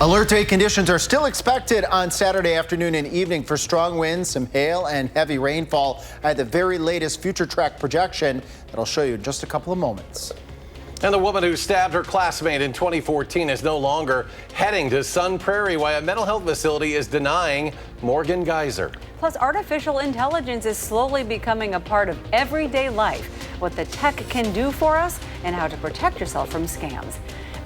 Alert day conditions are still expected on Saturday afternoon and evening for strong winds, some hail and heavy rainfall at the very latest future track projection that I'll show you in just a couple of moments. And the woman who stabbed her classmate in 2014 is no longer heading to Sun Prairie, while a mental health facility is denying Morgan Geyser. Plus, artificial intelligence is slowly becoming a part of everyday life. What the tech can do for us and how to protect yourself from scams.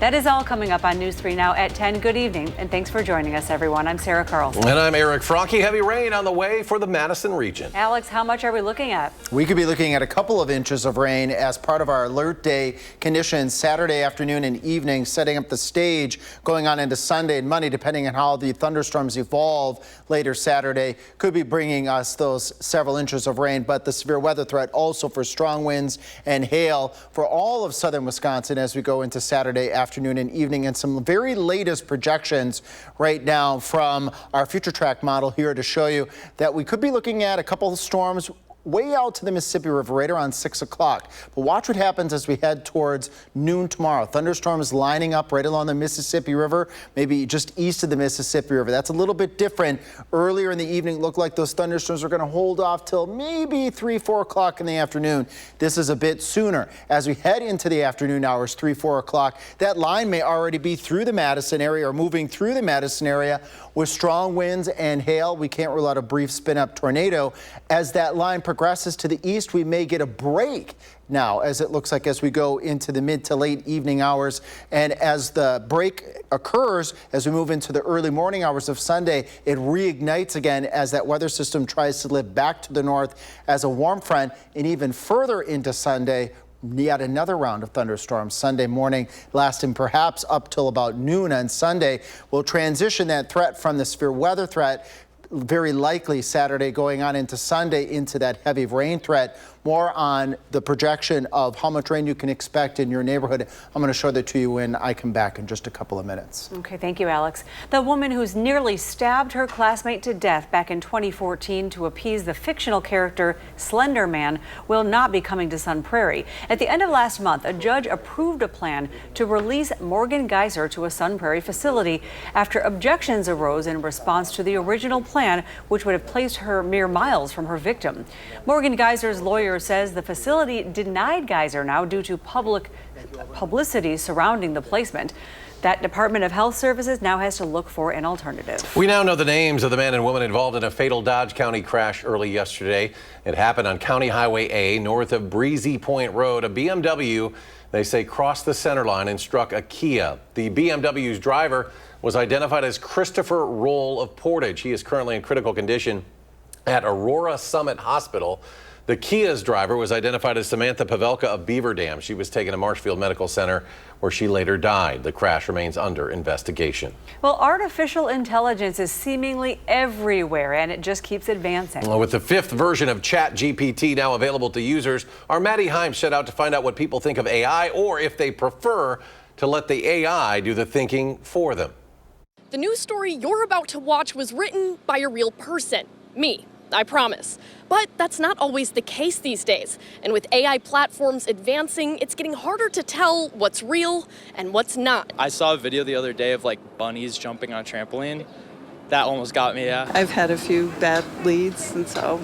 That is all coming up on News 3 Now at 10. Good evening, and thanks for joining us, everyone. I'm Sarah Carlson. And I'm Eric Franke. Heavy rain on the way for the Madison region. Alex, how much are we looking at? We could be looking at a couple of inches of rain as part of our alert day conditions Saturday afternoon and evening, setting up the stage going on into Sunday and Monday, depending on how the thunderstorms evolve later Saturday. Could be bringing us those several inches of rain, but the severe weather threat also for strong winds and hail for all of southern Wisconsin as we go into Saturday afternoon and evening, and some very latest projections right now from our future track model here to show you that we could be looking at a couple of storms way out to the Mississippi River right around 6 o'clock. But watch what happens as we head towards noon tomorrow. Thunderstorms lining up right along the Mississippi River, maybe just east of the Mississippi River. That's a little bit different. Earlier in the evening, it looked like those thunderstorms are going to hold off till maybe 3, 4 o'clock in the afternoon. This is a bit sooner. As we head into the afternoon hours, 3, 4 o'clock, that line may already be through the Madison area or moving through the Madison area with strong winds and hail. We can't rule out a brief spin-up tornado. As that line progresses to the east, we may get a break now, as it looks like as we go into the mid to late evening hours. And as the break occurs, as we move into the early morning hours of Sunday, it reignites again as that weather system tries to lift back to the north as a warm front, and even further into Sunday, yet another round of thunderstorms Sunday morning, lasting perhaps up till about noon on Sunday. We'll transition that threat from the severe weather threat, very likely Saturday going on into Sunday, into that heavy rain threat. More on the projection of how much rain you can expect in your neighborhood. I'm going to show that to you when I come back in just a couple of minutes. Okay, thank you, Alex. The woman who's nearly stabbed her classmate to death back in 2014 to appease the fictional character Slender Man will not be coming to Sun Prairie. At the end of last month, a judge approved a plan to release Morgan Geyser to a Sun Prairie facility after objections arose in response to the original plan, which would have placed her mere miles from her victim. Morgan Geyser's lawyer says the facility denied Geyser now due to publicity surrounding the placement. That Department of Health Services now has to look for an alternative. We now know the names of the man and woman involved in a fatal Dodge County crash early yesterday. It happened on County Highway A north of Breezy Point Road. A BMW, they say, crossed the center line and struck a Kia. The BMW's driver was identified as Christopher Roll of Portage. He is currently in critical condition at Aurora Summit Hospital. The Kia's driver was identified as Samantha Pavelka of Beaver Dam. She was taken to Marshfield Medical Center, where she later died. The crash remains under investigation. Well, artificial intelligence is seemingly everywhere, and it just keeps advancing. Well, with the 5th version of ChatGPT now available to users, our Maddie Himes set out to find out what people think of AI, or if they prefer to let the AI do the thinking for them. The news story you're about to watch was written by a real person, me. I promise. But that's not always the case these days. And with AI platforms advancing, it's getting harder to tell what's real and what's not. I saw a video the other day of like bunnies jumping on a trampoline. That almost got me, yeah. I've had a few bad leads, and so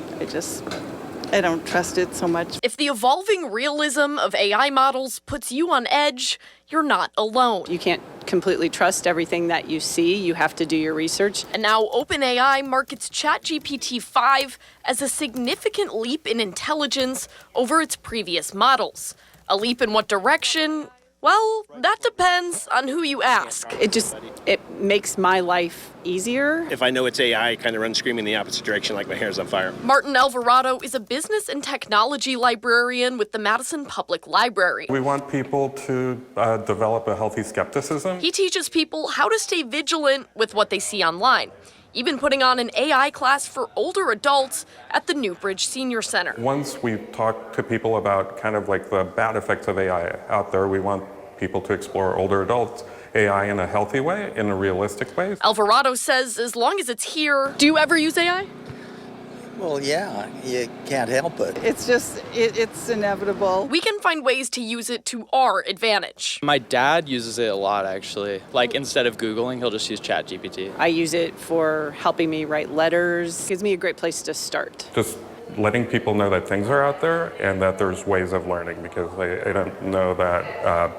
I don't trust it so much. If the evolving realism of AI models puts you on edge, you're not alone. You can't completely trust everything that you see. You have to do your research. And now OpenAI markets ChatGPT 5 as a significant leap in intelligence over its previous models. A leap in what direction? Well, that depends on who you ask. It makes my life easier. If I know it's AI, I kind of run screaming the opposite direction like my hair's on fire. Martin Alvarado is a business and technology librarian with the Madison Public Library. We want people to develop a healthy skepticism. He teaches people how to stay vigilant with what they see online, even putting on an AI class for older adults at the Newbridge Senior Center. Once we talk to people about kind of like the bad effects of AI out there, we want people to explore older adults AI in a healthy way, in a realistic way. Alvarado says as long as it's here. Do you ever use AI? Well, yeah, you can't help it. It's just, it's inevitable. We can find ways to use it to our advantage. My dad uses it a lot, actually. Like, instead of Googling, he'll just use ChatGPT. I use it for helping me write letters. It gives me a great place to start. Just letting people know that things are out there and that there's ways of learning, because they don't know that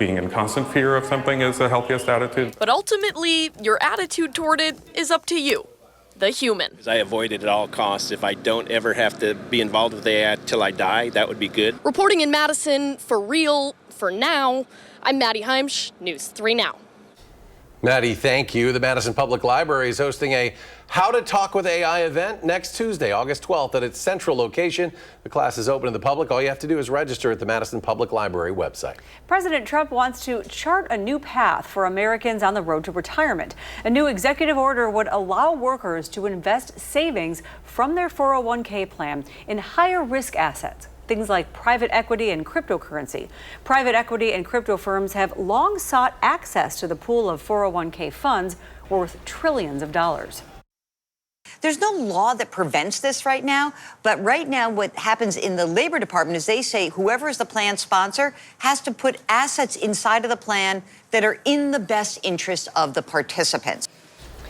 being in constant fear of something is the healthiest attitude. But ultimately, your attitude toward it is up to you, the human. I avoid it at all costs. If I don't ever have to be involved with AI till I die, that would be good. Reporting in Madison, for real, for now, I'm Maddie Heimsch, News 3 Now. Maddie, thank you. The Madison Public Library is hosting a How to Talk with AI event next Tuesday, August 12th at its central location. The class is open to the public. All you have to do is register at the Madison Public Library website. President Trump wants to chart a new path for Americans on the road to retirement. A new executive order would allow workers to invest savings from their 401k plan in higher risk assets. Things like private equity and cryptocurrency. Private equity and crypto firms have long sought access to the pool of 401k funds worth trillions of dollars. There's no law that prevents this right now, but right now what happens in the Labor Department is they say whoever is the plan sponsor has to put assets inside of the plan that are in the best interest of the participants.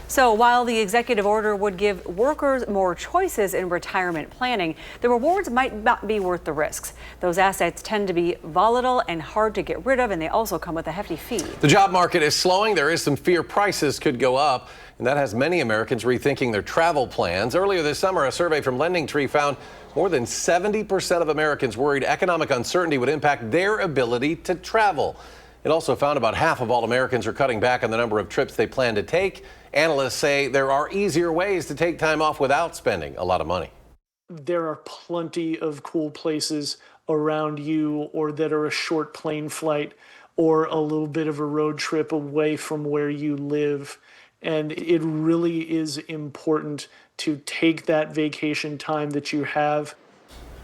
So while the executive order would give workers more choices in retirement planning, the rewards might not be worth the risks. Those assets tend to be volatile and hard to get rid of, and they also come with a hefty fee. The job market is slowing. There is some fear prices could go up, and that has many Americans rethinking their travel plans. Earlier this summer, a survey from LendingTree found more than 70% of Americans worried economic uncertainty would impact their ability to travel. It also found about half of all Americans are cutting back on the number of trips they plan to take. Analysts say there are easier ways to take time off without spending a lot of money. There are plenty of cool places around you, or that are a short plane flight or a little bit of a road trip away from where you live. And it really is important to take that vacation time that you have.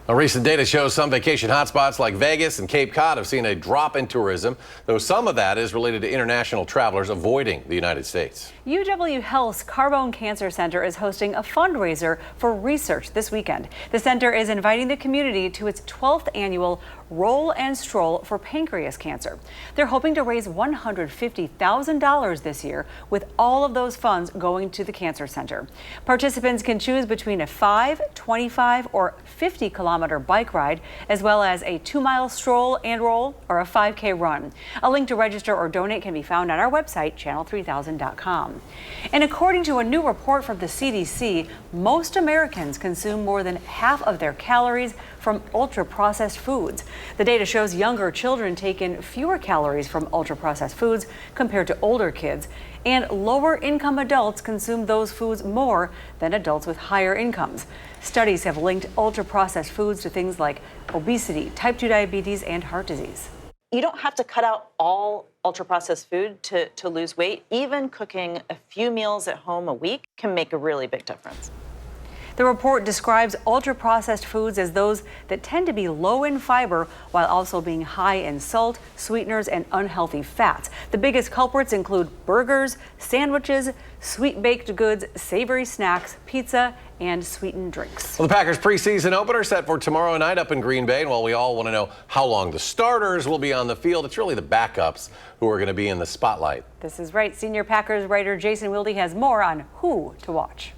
Recent data shows some vacation hotspots like Vegas and Cape Cod have seen a drop in tourism, though some of that is related to international travelers avoiding the United States. UW Health's Carbone Cancer Center is hosting a fundraiser for research this weekend. The center is inviting the community to its 12th annual Roll and Stroll for pancreas cancer. They're hoping to raise $150,000 this year, with all of those funds going to the cancer center. Participants can choose between a 5, 25, or 50-kilometer bike ride, as well as a 2-mile stroll and roll or a 5K run. A link to register or donate can be found on our website, channel3000.com. And according to a new report from the CDC, most Americans consume more than half of their calories from ultra-processed foods. The data shows younger children take in fewer calories from ultra-processed foods compared to older kids, and lower-income adults consume those foods more than adults with higher incomes. Studies have linked ultra-processed foods to things like obesity, type 2 diabetes, and heart disease. You don't have to cut out all ultra-processed food to lose weight. Even cooking a few meals at home a week can make a really big difference. The report describes ultra-processed foods as those that tend to be low in fiber while also being high in salt, sweeteners, and unhealthy fats. The biggest culprits include burgers, sandwiches, sweet baked goods, savory snacks, pizza, and sweetened drinks. Well, the Packers preseason opener set for tomorrow night up in Green Bay. And while we all want to know how long the starters will be on the field, it's really the backups who are going to be in the spotlight. This is right. Senior Packers writer Jason Wilde has more on who to watch.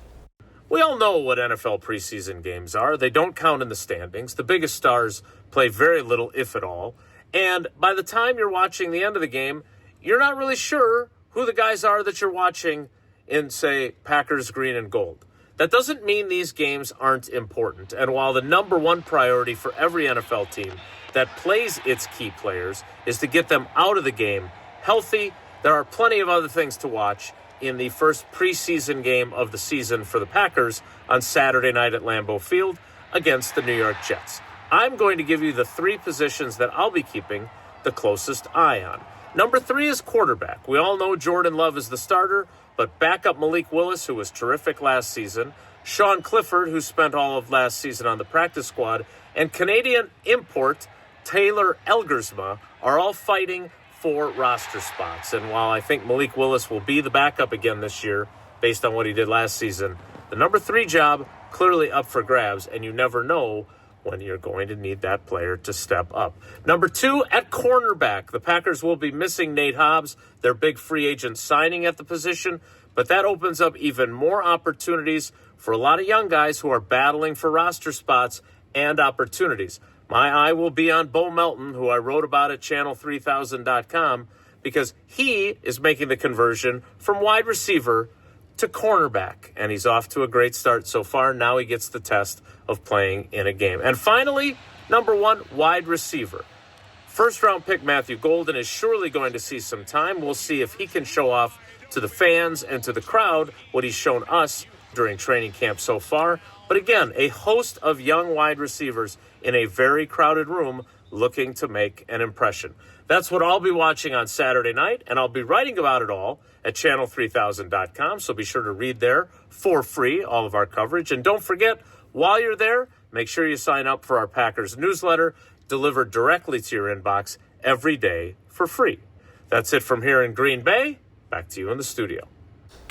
We all know what NFL preseason games are. They don't count in the standings. The biggest stars play very little, if at all. And by the time you're watching the end of the game, you're not really sure who the guys are that you're watching in, say, Packers green and gold. That doesn't mean these games aren't important. And while the number one priority for every NFL team that plays its key players is to get them out of the game healthy, there are plenty of other things to watch in the first preseason game of the season for the Packers on Saturday night at Lambeau Field against the New York Jets. I'm going to give you the 3 positions that I'll be keeping the closest eye on. Number 3 is quarterback. We all know Jordan Love is the starter, but backup Malik Willis, who was terrific last season, Sean Clifford, who spent all of last season on the practice squad, and Canadian import Taylor Elgersma are all fighting for roster spots. And while I think Malik Willis will be the backup again this year, based on what he did last season, The number 3 job clearly up for grabs, and you never know when you're going to need that player to step up. Number 2, at cornerback, the Packers will be missing Nate Hobbs, their big free agent signing at the position, but that opens up even more opportunities for a lot of young guys who are battling for roster spots and opportunities. My eye will be on Bo Melton, who I wrote about at channel3000.com, because he is making the conversion from wide receiver to cornerback, and he's off to a great start so far. Now he gets the test of playing in a game. And finally, number 1, wide receiver. First-round pick Matthew Golden is surely going to see some time. We'll see if he can show off to the fans and to the crowd what he's shown us during training camp so far. But again, a host of young wide receivers in a very crowded room looking to make an impression. That's what I'll be watching on Saturday night, and I'll be writing about it all at channel3000.com, so be sure to read there for free all of our coverage. And don't forget, while you're there, make sure you sign up for our Packers newsletter, delivered directly to your inbox every day for free. That's it from here in Green Bay. Back to you in the studio.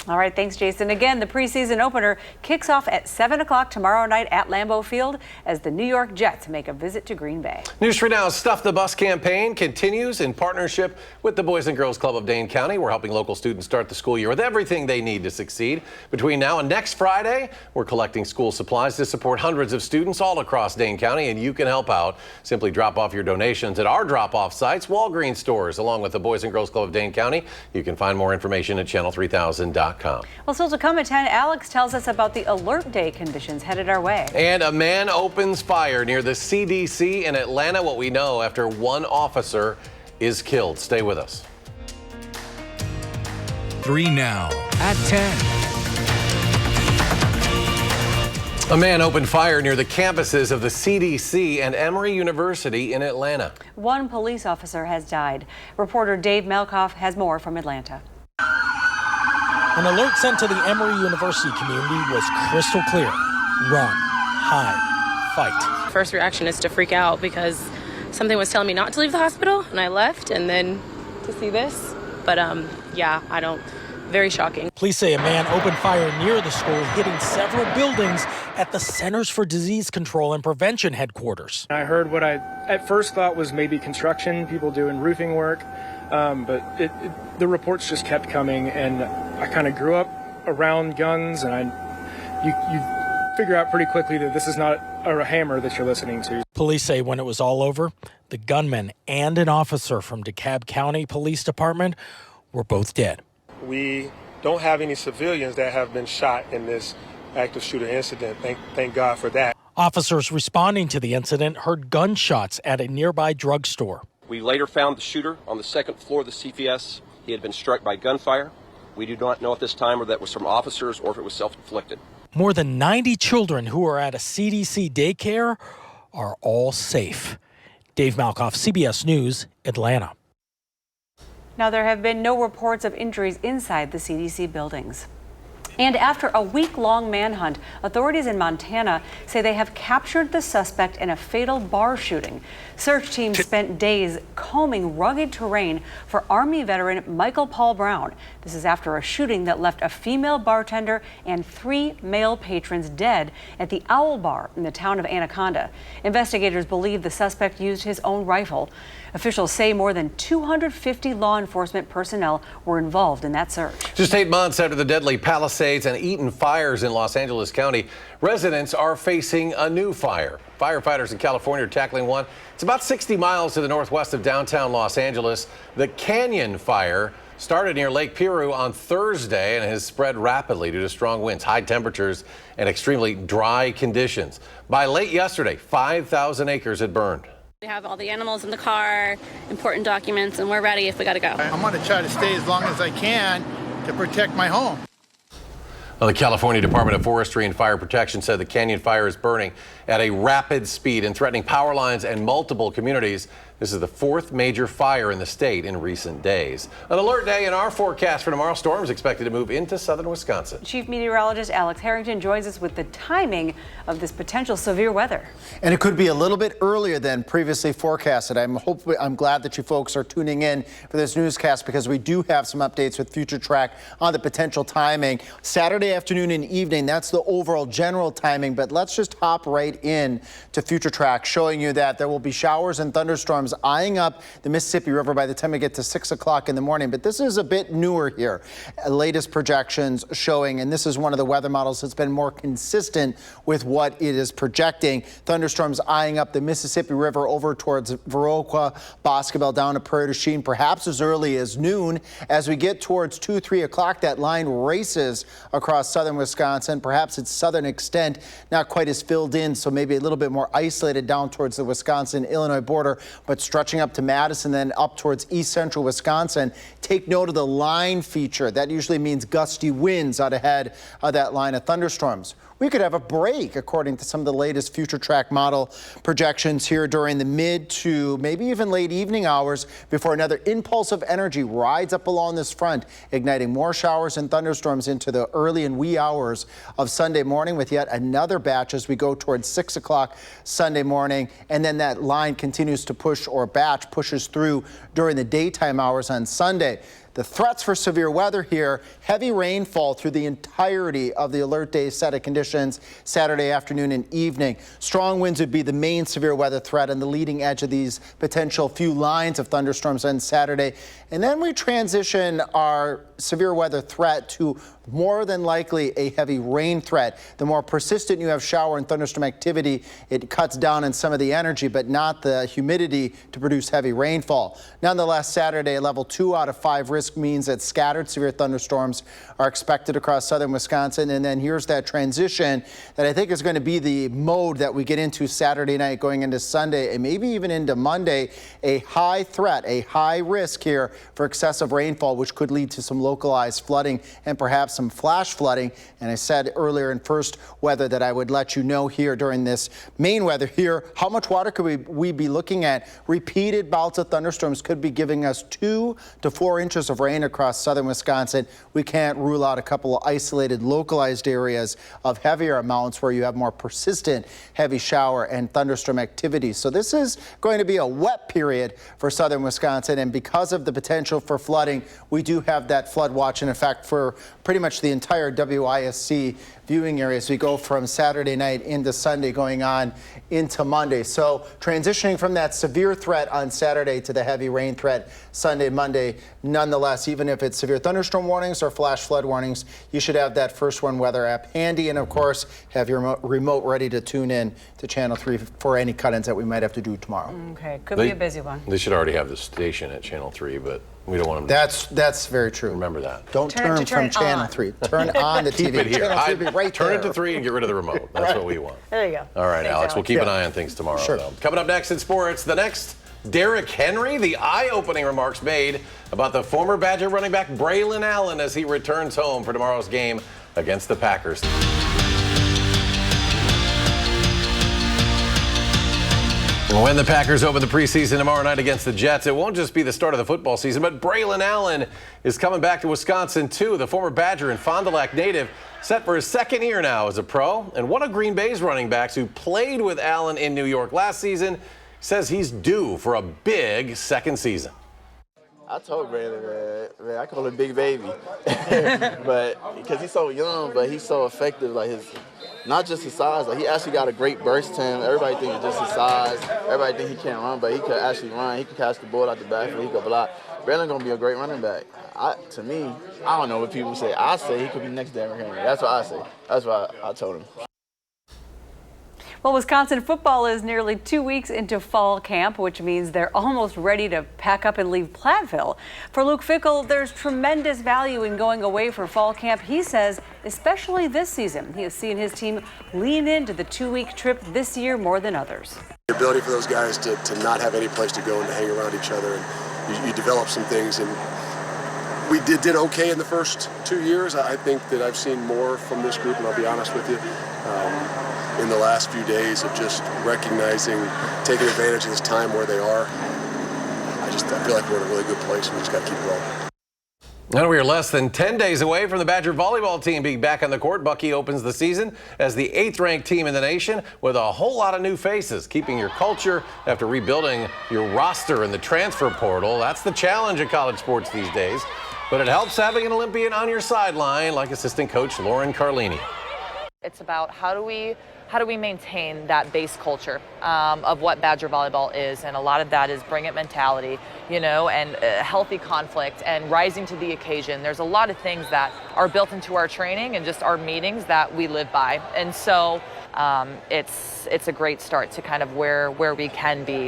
All right, thanks, Jason. Again, the preseason opener kicks off at 7 o'clock tomorrow night at Lambeau Field as the New York Jets make a visit to Green Bay. News 3 Now's Stuff the Bus campaign continues in partnership with the Boys and Girls Club of Dane County. We're helping local students start the school year with everything they need to succeed. Between now and next Friday, we're collecting school supplies to support hundreds of students all across Dane County, and you can help out. Simply drop off your donations at our drop-off sites, Walgreens stores, along with the Boys and Girls Club of Dane County. You can find more information at channel3000.com. Well, still to come at 10, Alex tells us about the alert day conditions headed our way. And a man opens fire near the CDC in Atlanta. What we know after one officer is killed. Stay with us. 3 Now at 10. A man opened fire near the campuses of the CDC and Emory University in Atlanta. One police officer has died. Reporter Dave Malkoff has more from Atlanta. An alert sent to the Emory University community was crystal clear. Run, hide, fight. First reaction is to freak out because something was telling me not to leave the hospital, and I left, and then to see this. But very shocking. Police say a man opened fire near the school, hitting several buildings at the Centers for Disease Control and Prevention headquarters. I heard what I at first thought was maybe construction, people doing roofing work. But the reports just kept coming, and I kind of grew up around guns, and you figure out pretty quickly that this is not a hammer that you're listening to. Police say when it was all over, the gunman and an officer from DeKalb County Police Department were both dead. We don't have any civilians that have been shot in this active shooter incident. Thank God for that. Officers responding to the incident heard gunshots at a nearby drugstore. We later found the shooter on the second floor of the CPS. He had been struck by gunfire. We do not know at this time whether that was from officers or if it was self-inflicted. More than 90 children who are at a CDC daycare are all safe. Dave Malkoff, CBS News, Atlanta. Now, there have been no reports of injuries inside the CDC buildings. And after a week-long manhunt, authorities in Montana say they have captured the suspect in a fatal bar shooting. Search teams spent days combing rugged terrain for Army veteran Michael Paul Brown. This is after a shooting that left a female bartender and 3 male patrons dead at the Owl Bar in the town of Anaconda. Investigators believe the suspect used his own rifle. Officials say more than 250 law enforcement personnel were involved in that search. Just 8 months after the deadly Palisades and Eaton fires in Los Angeles County, residents are facing a new fire. Firefighters in California are tackling one. It's about 60 miles to the northwest of downtown Los Angeles. The Canyon Fire started near Lake Piru on Thursday and has spread rapidly due to strong winds, high temperatures, and extremely dry conditions. By late yesterday, 5,000 acres had burned. We have all the animals in the car, important documents, and we're ready if we got to go. I'm going to try to stay as long as I can to protect my home. Well, the California Department of Forestry and Fire Protection said the Canyon Fire is burning at a rapid speed and threatening power lines and multiple communities. This is the 4th major fire in the state in recent days. An alert day in our forecast for tomorrow. Storms expected to move into southern Wisconsin. Chief Meteorologist Alex Harrington joins us with the timing of this potential severe weather. And it could be a little bit earlier than previously forecasted. I'm glad that you folks are tuning in for this newscast because we do have some updates with Future Track on the potential timing. Saturday afternoon and evening, that's the overall general timing, but let's just hop right in to Future Track, showing you that there will be showers and thunderstorms eyeing up the Mississippi River by the time we get to 6 o'clock in the morning. But this is a bit newer here. Latest projections showing, and this is one of the weather models that's been more consistent with what it is projecting. Thunderstorms eyeing up the Mississippi River over towards Viroqua, Boscobel, down to Prairie du Chien, perhaps as early as noon. As we get towards 2, 3 o'clock, that line races across southern Wisconsin. Perhaps its southern extent not quite as filled in, so maybe a little bit more isolated down towards the Wisconsin-Illinois border, but stretching up to Madison, then up towards east central Wisconsin. Take note of the line feature. That usually means gusty winds out ahead of that line of thunderstorms. We could have a break, according to some of the latest Future Track model projections here during the mid to maybe even late evening hours before another impulse of energy rides up along this front, igniting more showers and thunderstorms into the early and wee hours of Sunday morning, with yet another batch as we go towards 6 o'clock Sunday morning. And then that line continues to push, or batch pushes through during the daytime hours on Sunday. The threats for severe weather here: heavy rainfall through the entirety of the alert day set of conditions Saturday afternoon and evening. Strong winds would be the main severe weather threat and the leading edge of these potential few lines of thunderstorms on Saturday. And then we transition our severe weather threat to more than likely a heavy rain threat. The more persistent you have shower and thunderstorm activity, it cuts down on some of the energy, but not the humidity to produce heavy rainfall. Nonetheless, Saturday, level 2 out of 5 risk means that scattered severe thunderstorms are expected across southern Wisconsin. And then here's that transition that I think is going to be the mode that we get into Saturday night going into Sunday and maybe even into Monday. A high threat, a high risk here for excessive rainfall, which could lead to some localized flooding and perhaps some flash flooding. And I said earlier in first weather that I would let you know here during this main weather here, how much water could we be looking at? Repeated bouts of thunderstorms could be giving us 2 to 4 inches of rain across southern Wisconsin. We can't rule out a couple of isolated localized areas of heavier amounts where you have more persistent heavy shower and thunderstorm activity. So this is going to be a wet period for southern Wisconsin, and because of the potential for flooding, we do have that flood watch in effect for pretty much the entire WISC viewing area as we go from Saturday night into Sunday going on into Monday. So transitioning from that severe threat on Saturday to the heavy rain threat Sunday, Monday. Nonetheless, even if it's severe thunderstorm warnings or flash flood warnings, you should have that First One weather app handy, and of course have your remote ready to tune in to Channel 3 for any cut-ins that we might have to do tomorrow. Okay, could be a busy one. They should already have the station at Channel 3, but we don't want them to. That's very true. Remember that. Don't turn from Channel 3. Turn on the TV. Keep it here. Channel 3 be right Turn there. it to 3 and get rid of the remote. That's what we want. There you go. All right, Thanks, Alex. We'll keep an Yeah. eye on things tomorrow, Sure. though. Coming up next in sports, the next Derrick Henry, the eye-opening remarks made about the former Badger running back Braylon Allen as he returns home for tomorrow's game against the Packers. When the Packers open the preseason tomorrow night against the Jets, it won't just be the start of the football season, but Braylon Allen is coming back to Wisconsin, too. The former Badger and Fond du Lac native set for his second year now as a pro, and one of Green Bay's running backs who played with Allen in New York last season says he's due for a big second season. I told Braylon, man, I call him Big Baby, but because he's so young, but he's so effective. Like not just his size, like he actually got a great burst to him. Everybody thinks it's just his size. Everybody think he can't run, but he could actually run. He could catch the ball out the backfield. He could block. Braylon gonna be a great running back. To me, I don't know what people say. I say he could be next to Derrick Henry. That's what I say. That's what I told him. Well, Wisconsin football is nearly 2 weeks into fall camp, which means they're almost ready to pack up and leave Platteville. For Luke Fickell, there's tremendous value in going away for fall camp. He says, especially this season, he has seen his team lean into the 2-week trip this year more than others. The ability for those guys to not have any place to go and to hang around each other, and you develop some things. And we did okay in the first 2 years. I think that I've seen more from this group, and I'll be honest with you, in the last few days of just recognizing, taking advantage of this time where they are. I feel like we're in a really good place, and we just got to keep rolling. And we are less than 10 days away from the Badger volleyball team being back on the court. Bucky opens the season as the 8th-ranked team in the nation with a whole lot of new faces. Keeping your culture after rebuilding your roster in the transfer portal. That's the challenge of college sports these days. But it helps having an Olympian on your sideline like assistant coach Lauren Carlini. It's about how do we maintain that base culture of what Badger volleyball is, and a lot of that is bring it mentality, you know, and healthy conflict and rising to the occasion. There's a lot of things that are built into our training and just our meetings that we live by, and so it's a great start to kind of where we can be.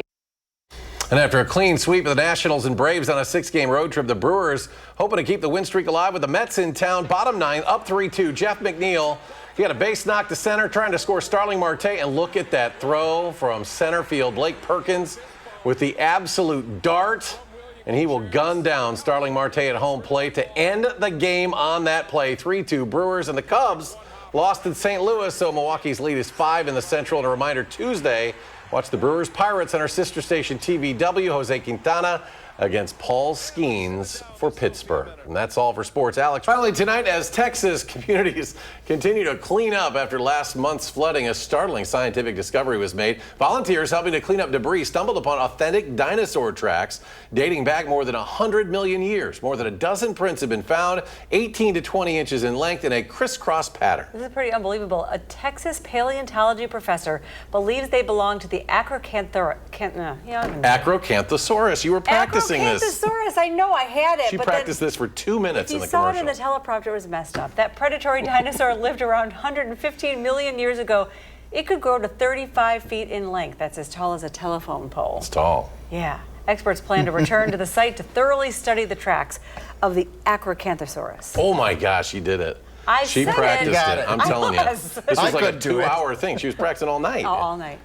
And after a clean sweep of the Nationals and Braves on a 6-game road trip, the Brewers hoping to keep the win streak alive with the Mets in town. Bottom 9, up 3-2. Jeff McNeil, he had a base knock to center, trying to score Starling Marte. And look at that throw from center field. Blake Perkins with the absolute dart. And he will gun down Starling Marte at home plate to end the game on that play. 3-2 Brewers, and the Cubs lost in St. Louis, so Milwaukee's lead is 5 in the Central. And a reminder, Tuesday, watch the Brewers Pirates on our sister station TVW. Jose Quintana against Paul Skeens for Pittsburgh. And that's all for sports. Alex, finally tonight, as Texas communities continue to clean up after last month's flooding, a startling scientific discovery was made. Volunteers helping to clean up debris stumbled upon authentic dinosaur tracks dating back more than 100 million years. More than a dozen prints have been found, 18 to 20 inches in length in a crisscross pattern. This is pretty unbelievable. A Texas paleontology professor believes they belong to the Acrocanthosaurus. You were practicing this. Acrocanthosaurus. I know, I had it. She but practiced this for 2 minutes in the you saw it commercial. in the teleprompter, it was messed up. That predatory dinosaur lived around 115 million years ago. It could grow to 35 feet in length. That's as tall as a telephone pole. It's tall. Yeah. Experts plan to return to the site to thoroughly study the tracks of the Acrocanthosaurus. Oh my gosh, she did it. She practiced it. I'm telling you. was. This was like a 2-hour thing. She was practicing all night. All night.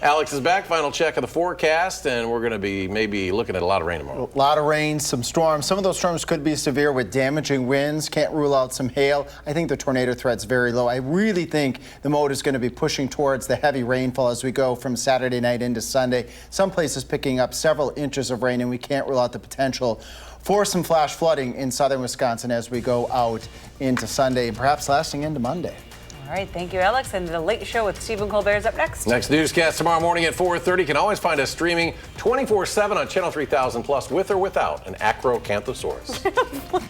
Alex is back. Final check of the forecast, and we're going to be maybe looking at a lot of rain tomorrow. A lot of rain, some storms. Some of those storms could be severe with damaging winds. Can't rule out some hail. I think the tornado threat's very low. I really think the mode is going to be pushing towards the heavy rainfall as we go from Saturday night into Sunday. Some places picking up several inches of rain, and we can't rule out the potential for some flash flooding in southern Wisconsin as we go out into Sunday, and perhaps lasting into Monday. All right, thank you, Alex. And the Late Show with Stephen Colbert is up next. Next newscast tomorrow morning at 4:30. You can always find us streaming 24/7 on Channel 3000 Plus with or without an Acrocanthosaurus.